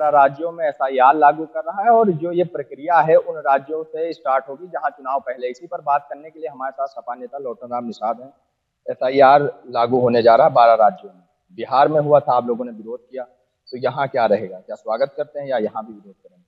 12 राज्यों में एसआईआर लागू कर रहा है और जो ये प्रक्रिया है उन राज्यों से स्टार्ट होगी जहां चुनाव पहले। इसी पर बात करने के लिए हमारे साथ सपा नेता लोटन राम निषाद हैं। एसआईआर लागू होने जा रहा है 12 राज्यों में। बिहार में हुआ था, आप लोगों ने विरोध किया, तो यहाँ क्या रहेगा? क्या स्वागत करते हैं या यहाँ भी विरोध करेंगे?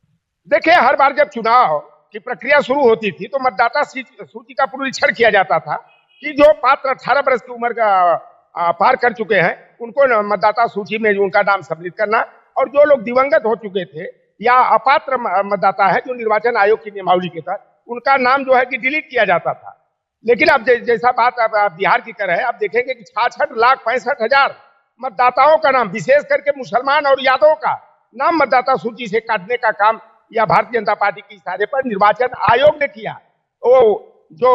देखिए, हर बार जब चुनाव की प्रक्रिया शुरू होती थी तो मतदाता सूची का पुनरीक्षण किया जाता था कि जो पात्र 18 वर्ष की उम्र का पार कर चुके हैं उनको मतदाता सूची में उनका नाम सम्मिलित करना, और जो लोग दिवंगत हो चुके थे या अपात्र मतदाता है जो निर्वाचन आयोग की नियमावली के तहत उनका नाम जो है कि डिलीट किया जाता था। लेकिन अब जैसा बात अब बिहार की कर रहे हैं, आप देखेंगे कि 66,65,000 मतदाताओं का नाम, विशेष करके मुसलमान और यादवों का नाम मतदाता सूची से काटने का काम या भारतीय जनता पार्टी के इशारे पर निर्वाचन आयोग ने किया। वो जो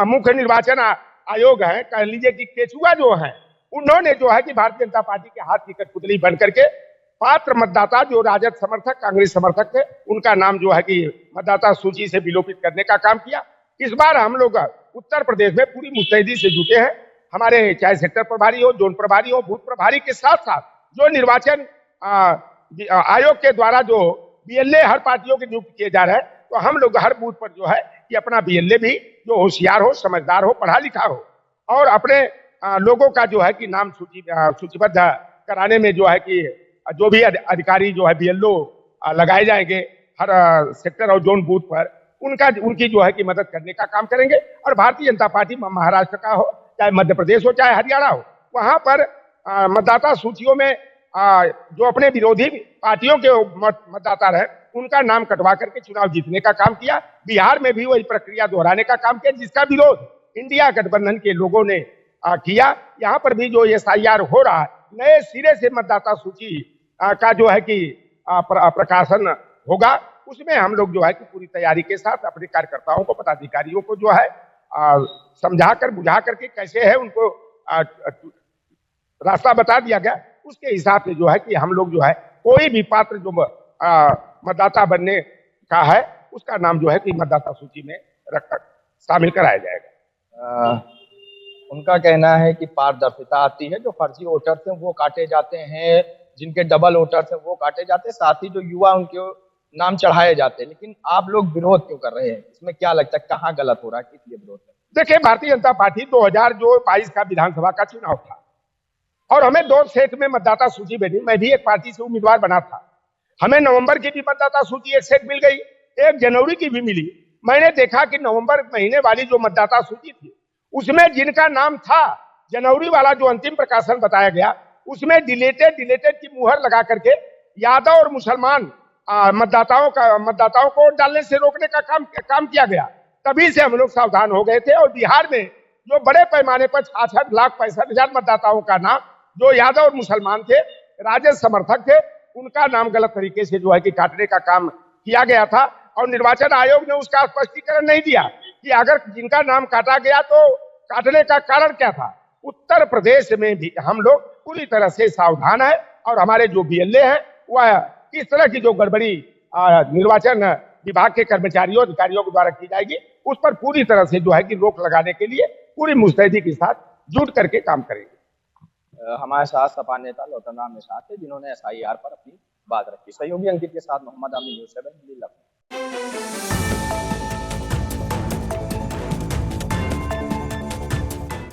मुख्य निर्वाचन आयोग है, कह लीजिए कि केचुआ जो है, उन्होंने जो है कि भारतीय जनता पार्टी के हाथ की कठपुतली बन करके पात्र मतदाता जो राजद समर्थक, कांग्रेस समर्थक थे, उनका नाम जो है कि मतदाता सूची से विलोपित करने का काम किया। इस बार हम लोग उत्तर प्रदेश में पूरी मुस्तैदी से जुटे हैं। हमारे चाहे सेक्टर प्रभारी हो, जोन प्रभारी हो, बूथ प्रभारी के साथ साथ जो निर्वाचन आयोग के द्वारा जो बीएलए हर पार्टियों के नियुक्त किए जा रहे हैं, तो हम लोग हर बूथ पर जो है कि अपना बीएलए भी जो होशियार हो, समझदार हो, पढ़ा लिखा हो और अपने लोगों का जो है कि नाम सूचीबद्ध कराने में जो है कि जो भी अधिकारी जो है बीएलओ लगाए जाएंगे हर सेक्टर और जोन बूथ पर, उनकी जो है कि मदद करने का काम करेंगे। और भारतीय जनता पार्टी महाराष्ट्र का हो, चाहे मध्य प्रदेश हो, चाहे हरियाणा हो, वहां पर मतदाता सूचियों में जो अपने विरोधी पार्टियों के मतदाता रहे उनका नाम कटवा करके चुनाव जीतने का काम किया। बिहार में भी वही प्रक्रिया दोहराने का काम किया जिसका विरोध इंडिया गठबंधन के लोगों ने किया। यहाँ पर भी जो एसआईआर हो रहा है, नए सिरे से मतदाता सूची का जो है कि प्रकाशन होगा, उसमें हम लोग जो है कि पूरी तैयारी के साथ अपने कार्यकर्ताओं को, पदाधिकारियों को जो है समझा कर बुझा करके कैसे है उनको रास्ता बता दिया गया। उसके हिसाब से जो है कि हम लोग जो है कोई भी पात्र जो मतदाता बनने का है उसका नाम जो है कि मतदाता सूची में रखकर शामिल कराया जाएगा। उनका कहना है कि पारदर्शिता आती है, जो फर्जी वोटर्स हैं वो काटे जाते हैं, जिनके डबल वोटर्स हैं वो काटे जाते हैं, साथ ही जो युवा उनके नाम चढ़ाए जाते हैं। लेकिन आप लोग विरोध क्यों कर रहे हैं? इसमें क्या लगता है, कहाँ गलत हो रहा है, किस लिए विरोध कर? देखिए, भारतीय जनता पार्टी 2022 का विधानसभा का चुनाव था और हमें 2 सेट में मतदाता सूची बनी। मैं भी एक पार्टी से उम्मीदवार बना था। हमें नवंबर की भी मतदाता सूची एक सेट मिल गई, 1 जनवरी की भी मिली। मैंने देखा कि नवंबर महीने वाली जो मतदाता सूची थी उसमें जिनका नाम था, जनवरी वाला जो अंतिम प्रकाशन बताया गया उसमें डिलीटेड की मुहर लगा करके यादव और मुसलमान मतदाताओं को डालने से रोकने का काम किया गया। तभी से हम लोग सावधान हो गए थे और बिहार में जो बड़े पैमाने पर 66,65,000 मतदाताओं का नाम जो यादव और मुसलमान थे, राजद समर्थक थे, उनका नाम गलत तरीके से जो है कि काटने का काम किया गया था। और निर्वाचन आयोग ने उसका स्पष्टीकरण नहीं दिया कि अगर जिनका नाम काटा गया तो काटने का कारण क्या था। उत्तर प्रदेश में भी हम लोग पूरी तरह से सावधान है और हमारे जो बीएलए हैं वह इस तरह की जो गड़बड़ी निर्वाचन विभाग के कर्मचारियों अधिकारियों के द्वारा की जाएगी उस पर पूरी तरह से जो है कि रोक लगाने के लिए पूरी मुस्तैदी के साथ जुट करके काम करेंगे। हमारे साथ सपा नेता लोटन राम निषाद थे जिन्होंने एसआईआर पर अपनी बात रखी। सहयोगी अंकित के साथ मोहम्मद आमिर, न्यूज़ 7 दिल्ली।